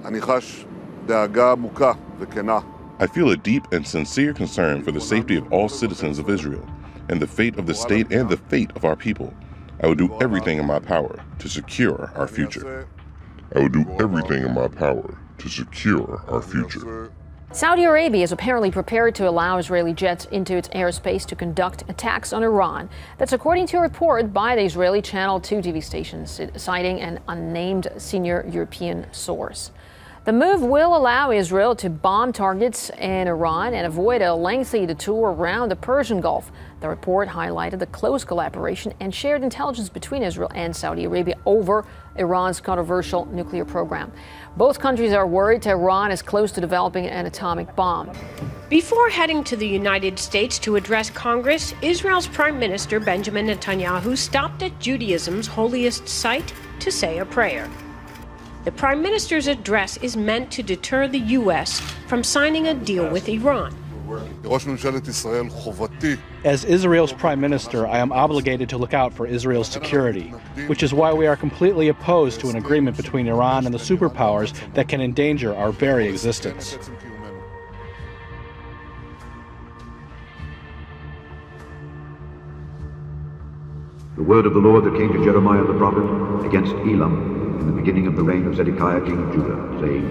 I feel a deep and sincere concern for the safety of all citizens of Israel and the fate of the state and the fate of our people. I will do everything in my power to secure our future. I will do everything in my power to secure our future. Saudi Arabia is apparently prepared to allow Israeli jets into its airspace to conduct attacks on Iran. That's according to a report by the Israeli Channel 2 TV station, citing an unnamed senior European source. The move will allow Israel to bomb targets in Iran and avoid a lengthy detour around the Persian Gulf. The report highlighted the close collaboration and shared intelligence between Israel and Saudi Arabia over Iran's controversial nuclear program. Both countries are worried Tehran is close to developing an atomic bomb. Before heading to the United States to address Congress, Israel's Prime Minister Benjamin Netanyahu stopped at Judaism's holiest site to say a prayer. The Prime Minister's address is meant to deter the U.S. from signing a deal with Iran. As Israel's Prime Minister, I am obligated to look out for Israel's security, which is why we are completely opposed to an agreement between Iran and the superpowers that can endanger our very existence. The word of the Lord that came to Jeremiah the prophet against Elam in the beginning of the reign of Zedekiah king of Judah, saying,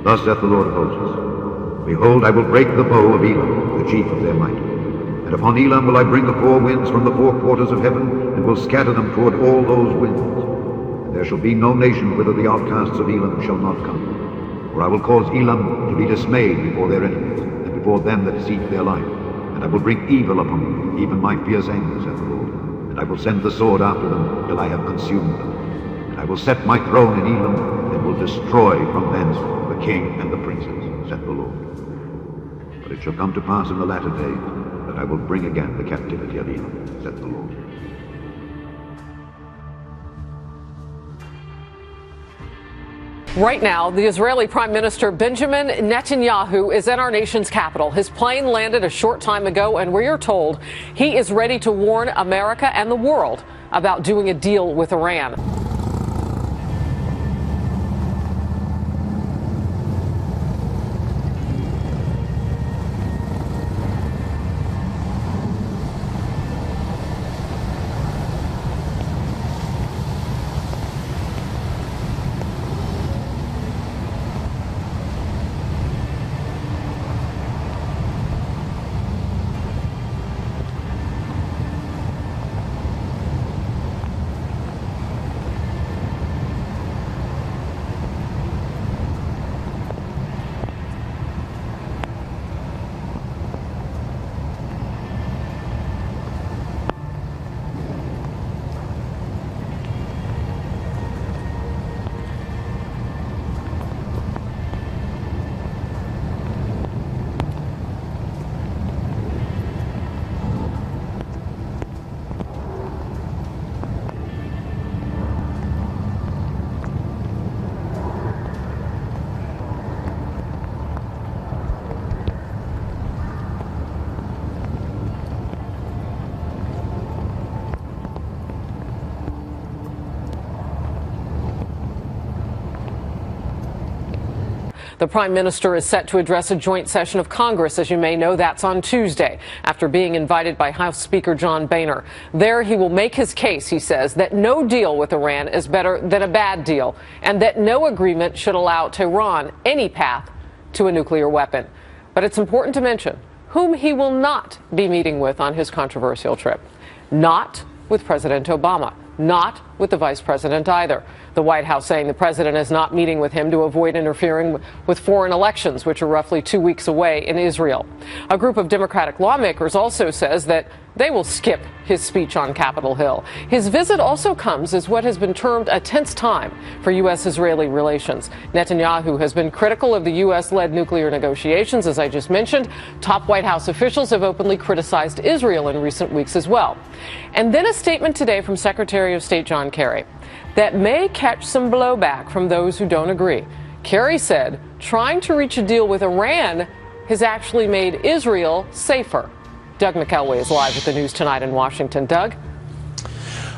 Thus saith the Lord of hosts, Behold, I will break the bow of Elam, the chief of their might. And upon Elam will I bring the four winds from the four quarters of heaven, and will scatter them toward all those winds. And there shall be no nation whither the outcasts of Elam shall not come. For I will cause Elam to be dismayed before their enemies, and before them that seek their life. And I will bring evil upon them, even my fierce anger, saith the Lord. And I will send the sword after them, till I have consumed them. And I will set my throne in Elam, and will destroy from thence the king and the princes, saith the Lord. But it shall come to pass in the latter days, that I will bring again the captivity of Elam, saith the Lord. Right now, the Israeli Prime Minister Benjamin Netanyahu is in our nation's capital. His plane landed a short time ago, and we are told he is ready to warn America and the world about doing a deal with Iran. The Prime Minister is set to address a joint session of Congress. As you may know, that's on Tuesday, after being invited by House Speaker John Boehner. There he will make his case, he says, that no deal with Iran is better than a bad deal, and that no agreement should allow Tehran any path to a nuclear weapon. But it's important to mention whom he will not be meeting with on his controversial trip. Not with President Obama. Not with the vice president either. The White House saying the president is not meeting with him to avoid interfering with foreign elections, which are roughly 2 weeks away in Israel. A group of Democratic lawmakers also says that they will skip his speech on Capitol Hill. His visit also comes as what has been termed a tense time for U.S.-Israeli relations. Netanyahu has been critical of the U.S.-led nuclear negotiations, as I just mentioned. Top White House officials have openly criticized Israel in recent weeks as well. And then a statement today from Secretary of State John Kerry that may catch some blowback from those who don't agree. Kerry said trying to reach a deal with Iran has actually made Israel safer. Doug McElway is live with the news tonight in Washington. Doug?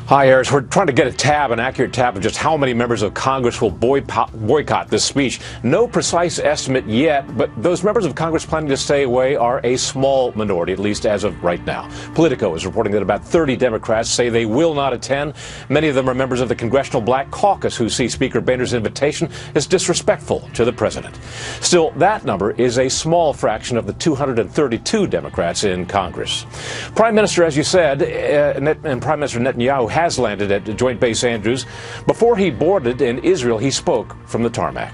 Hi, Eris. We're trying to get an accurate tab of just how many members of Congress will boycott this speech. No precise estimate yet, but those members of Congress planning to stay away are a small minority, at least as of right now. Politico is reporting that about 30 Democrats say they will not attend. Many of them are members of the Congressional Black Caucus who see Speaker Boehner's invitation as disrespectful to the president. Still, that number is a small fraction of the 232 Democrats in Congress. Prime Minister, as you said, and Prime Minister Netanyahu has landed at Joint Base Andrews. Before he boarded in Israel, he spoke from the tarmac.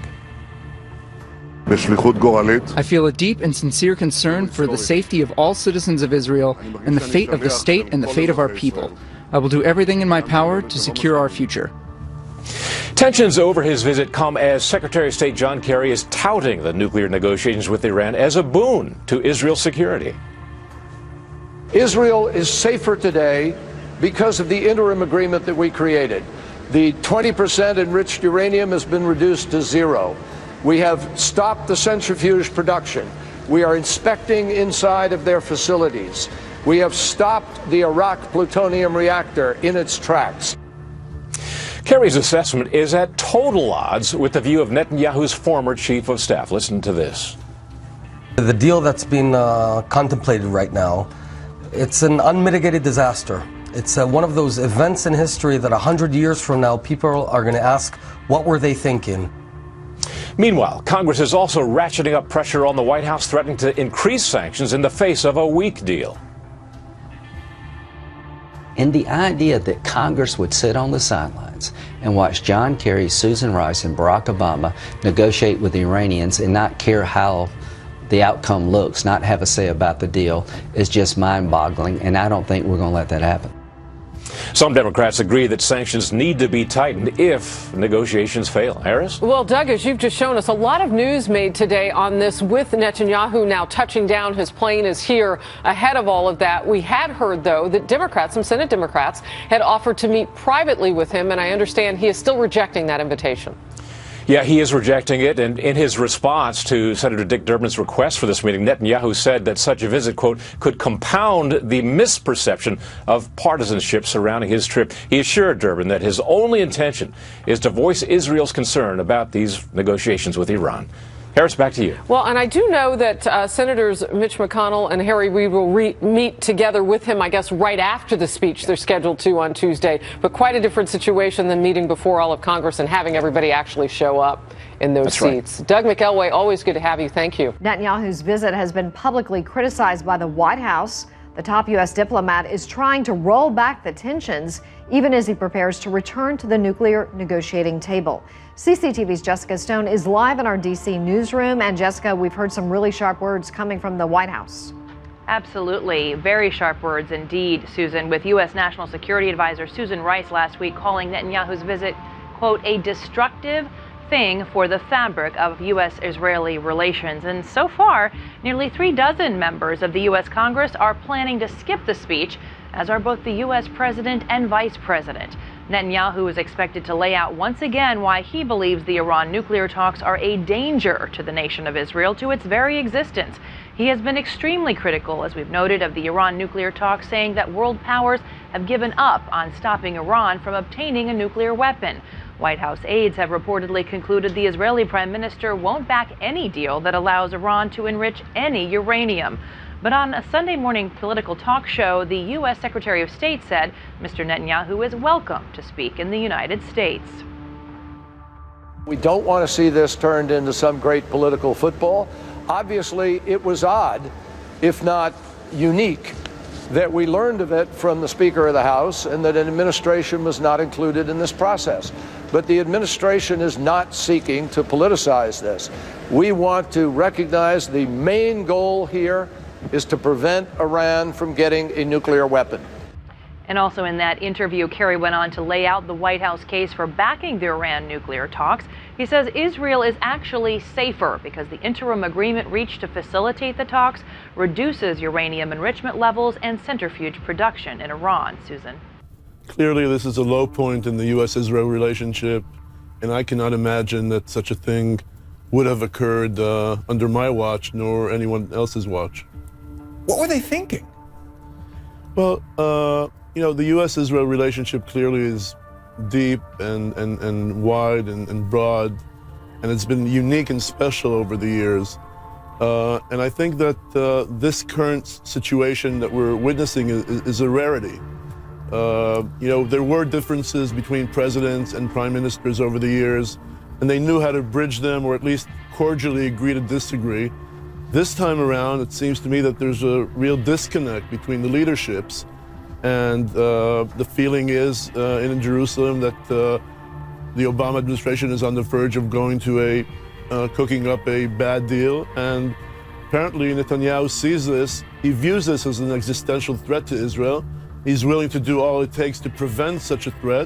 I feel a deep and sincere concern for the safety of all citizens of Israel and the fate of the state and the fate of our people. I will do everything in my power to secure our future. Tensions over his visit come as Secretary of State John Kerry is touting the nuclear negotiations with Iran as a boon to Israel's security. Israel is safer today because of the interim agreement that we created. The 20% enriched uranium has been reduced to zero. We have stopped the centrifuge production. We are inspecting inside of their facilities. We have stopped the Iraq plutonium reactor in its tracks. Kerry's assessment is at total odds with the view of Netanyahu's former chief of staff. Listen to this. The deal that's being contemplated right now, it's an unmitigated disaster. It's one of those events in history that 100 years from now, people are going to ask, what were they thinking? Meanwhile, Congress is also ratcheting up pressure on the White House, threatening to increase sanctions in the face of a weak deal. And the idea that Congress would sit on the sidelines and watch John Kerry, Susan Rice, and Barack Obama negotiate with the Iranians and not care how the outcome looks, not have a say about the deal, is just mind-boggling, and I don't think we're going to let that happen. Some Democrats agree that sanctions need to be tightened if negotiations fail. Harris? Well, Doug, as you've just shown us, a lot of news made today on this with Netanyahu now touching down. His plane is here ahead of all of that. We had heard, though, that Democrats, some Senate Democrats, had offered to meet privately with him, and I understand he is still rejecting that invitation. Yeah, he is rejecting it, and in his response to Senator Dick Durbin's request for this meeting, Netanyahu said that such a visit, quote, could compound the misperception of partisanship surrounding his trip. He assured Durbin that his only intention is to voice Israel's concern about these negotiations with Iran. Harris, back to you. Well, and I do know that Senators Mitch McConnell and Harry Reid will meet together with him, I guess, right after the speech. They're scheduled to on Tuesday. But quite a different situation than meeting before all of Congress and having everybody actually show up in those seats. Right. Doug McElway, always good to have you. Thank you. Netanyahu's visit has been publicly criticized by the White House. The top U.S. diplomat is trying to roll back the tensions, even as he prepares to return to the nuclear negotiating table. CCTV's Jessica Stone is live in our D.C. newsroom. And Jessica, we've heard some really sharp words coming from the White House. Absolutely. Very sharp words indeed, Susan, with U.S. National Security Advisor Susan Rice last week calling Netanyahu's visit, quote, a destructive thing for the fabric of U.S.-Israeli relations. And so far, nearly 36 members of the U.S. Congress are planning to skip the speech, as are both the U.S. president and vice president. Netanyahu is expected to lay out once again why he believes the Iran nuclear talks are a danger to the nation of Israel, to its very existence. He has been extremely critical, as we've noted, of the Iran nuclear talks, saying that world powers have given up on stopping Iran from obtaining a nuclear weapon. White House aides have reportedly concluded the Israeli prime minister won't back any deal that allows Iran to enrich any uranium. But on a Sunday morning political talk show, the U.S. Secretary of State said Mr. Netanyahu is welcome to speak in the United States. We don't want to see this turned into some great political football. Obviously, it was odd, if not unique, that we learned of it from the Speaker of the House and that an administration was not included in this process. But the administration is not seeking to politicize this. We want to recognize the main goal here is to prevent Iran from getting a nuclear weapon. And also in that interview, Kerry went on to lay out the White House case for backing the Iran nuclear talks. He says Israel is actually safer because the interim agreement reached to facilitate the talks reduces uranium enrichment levels and centrifuge production in Iran. Susan. Clearly, this is a low point in the U.S.-Israel relationship, and I cannot imagine that such a thing would have occurred under my watch, nor anyone else's watch. What were they thinking? Well, You know, the U.S.-Israel relationship clearly is deep and wide and broad, and it's been unique and special over the years. And I think that this current situation that we're witnessing is a rarity. You know, there were differences between presidents and prime ministers over the years, and they knew how to bridge them or at least cordially agree to disagree. This time around, it seems to me that there's a real disconnect between the leaderships, and the feeling is in Jerusalem that the Obama administration is on the verge of going to cooking up a bad deal, and apparently Netanyahu sees this. He views this as an existential threat to Israel. He's willing to do all it takes to prevent such a threat.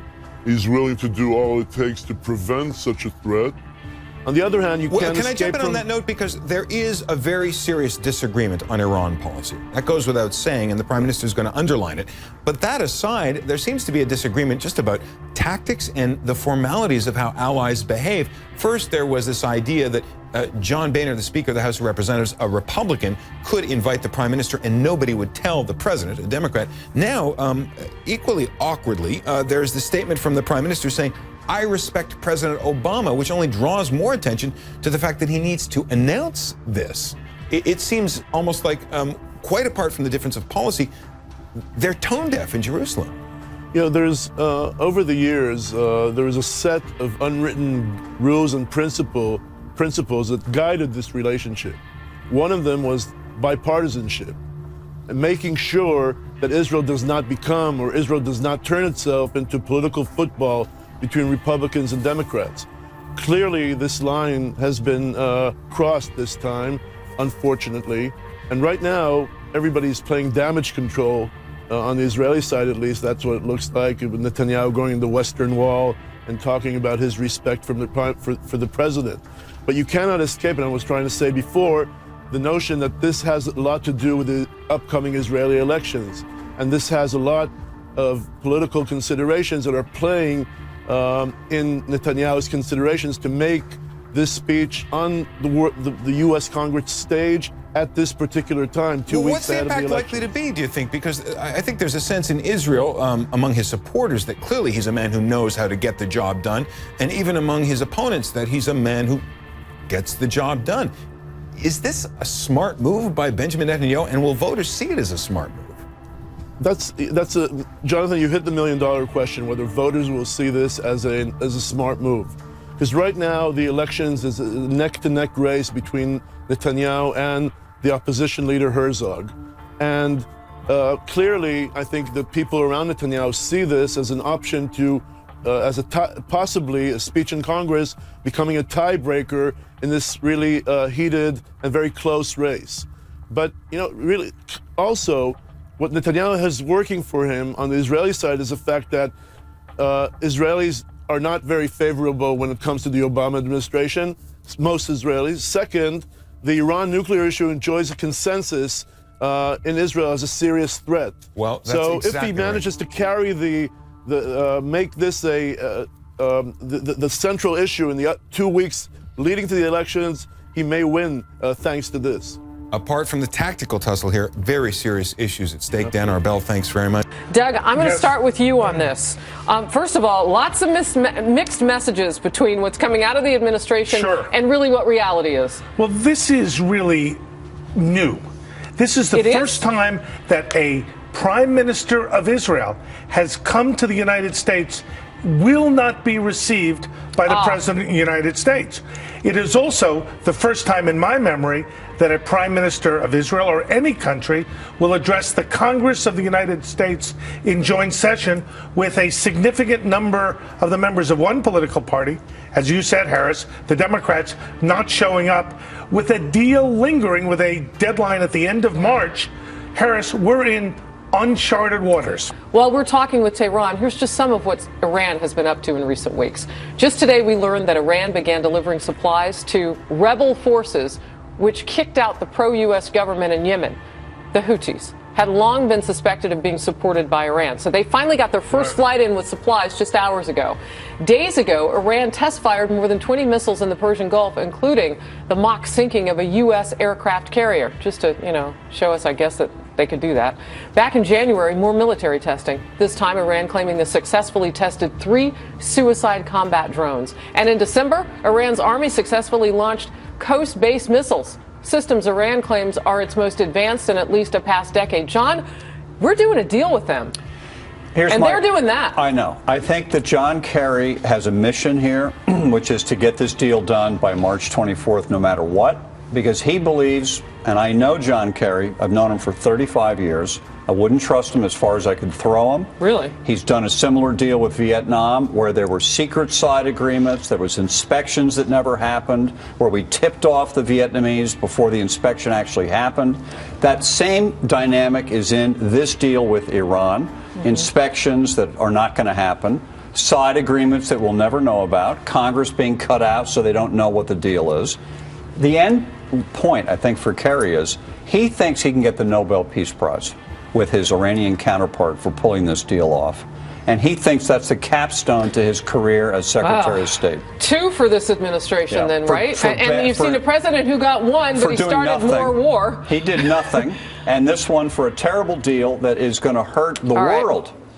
On the other hand, Can I jump in on that note? Because there is a very serious disagreement on Iran policy. That goes without saying, and the Prime Minister is going to underline it. But that aside, there seems to be a disagreement just about tactics and the formalities of how allies behave. First, there was this idea that John Boehner, the Speaker of the House of Representatives, a Republican, could invite the Prime Minister and nobody would tell the President, a Democrat. Now, equally awkwardly, there's the statement from the Prime Minister saying, I respect President Obama, which only draws more attention to the fact that he needs to announce this. It seems almost like, quite apart from the difference of policy, they're tone deaf in Jerusalem. You know, there's, over the years, there was a set of unwritten rules and principles that guided this relationship. One of them was bipartisanship, and making sure that Israel does not become, or Israel does not turn itself into political football between Republicans and Democrats. Clearly, this line has been crossed this time, unfortunately. And right now, everybody's playing damage control on the Israeli side, at least. That's what it looks like, with Netanyahu going in the Western Wall and talking about his respect for the president. But you cannot escape, and I was trying to say before, the notion that this has a lot to do with the upcoming Israeli elections. And this has a lot of political considerations that are playing in Netanyahu's considerations to make this speech on the U.S. Congress stage at this particular time, 2 weeks ahead of the election. What's the impact likely to be, do you think? Because I think there's a sense in Israel, among his supporters, that clearly he's a man who knows how to get the job done, and even among his opponents, that he's a man who gets the job done. Is this a smart move by Benjamin Netanyahu, and will voters see it as a smart move? Jonathan, you hit the million-dollar question, whether voters will see this as a smart move. Because right now, the elections is a neck-to-neck race between Netanyahu and the opposition leader Herzog. And clearly, I think the people around Netanyahu see this as an option to, possibly a speech in Congress becoming a tiebreaker in this really heated and very close race. But, you know, really, also, what Netanyahu has working for him on the Israeli side is the fact that Israelis are not very favorable when it comes to the Obama administration, most Israelis. Second, the Iran nuclear issue enjoys a consensus in Israel as a serious threat. Well, that's so exactly if he manages to carry make this the central issue in the 2 weeks leading to the elections, he may win thanks to this. Apart from the tactical tussle here, very serious issues at stake. Dan Arbel, thanks very much. Doug, I'm going to start with you on this. First of all, lots of mixed messages between what's coming out of the administration and really what reality is. Well, this is really new. This is the first time that a prime minister of Israel has come to the United States, will not be received by the President of the United States. It is also the first time in my memory that a prime minister of Israel or any country will address the Congress of the United States in joint session with a significant number of the members of one political party, as you said, Harris, the Democrats, not showing up, with a deal lingering with a deadline at the end of March. Harris, we're in uncharted waters. While we're talking with Tehran, here's just some of what Iran has been up to in recent weeks. Just today, we learned that Iran began delivering supplies to rebel forces which kicked out the pro-U.S. government in Yemen. The Houthis had long been suspected of being supported by Iran. So they finally got their first flight in with supplies just hours ago. Days ago, Iran test-fired more than 20 missiles in the Persian Gulf, including the mock sinking of a U.S. aircraft carrier, just to, show us, I guess, that they could do that. Back in January, more military testing. This time, Iran claiming they successfully tested 3 suicide combat drones. And in December, Iran's army successfully launched coast-based missiles, systems Iran claims are its most advanced in at least a past decade. John, we're doing a deal with them. They're doing that. I know. I think that John Kerry has a mission here, which is to get this deal done by March 24th, no matter what, because he believes, and I know John Kerry, I've known him for 35 years. I wouldn't trust him as far as I could throw him. Really? He's done a similar deal with Vietnam where there were secret side agreements, there was inspections that never happened, where we tipped off the Vietnamese before the inspection actually happened. That same dynamic is in this deal with Iran. Inspections that are not going to happen, side agreements that we'll never know about, Congress being cut out so they don't know what the deal is. The end point, I think, for Kerry is he thinks he can get the Nobel Peace Prize with his Iranian counterpart for pulling this deal off. And he thinks that's the capstone to his career as Secretary of State. 2 for this administration, then, right? And you've seen a president who got 1, but he started more war. He did nothing. And this one for a terrible deal that is going to hurt the world.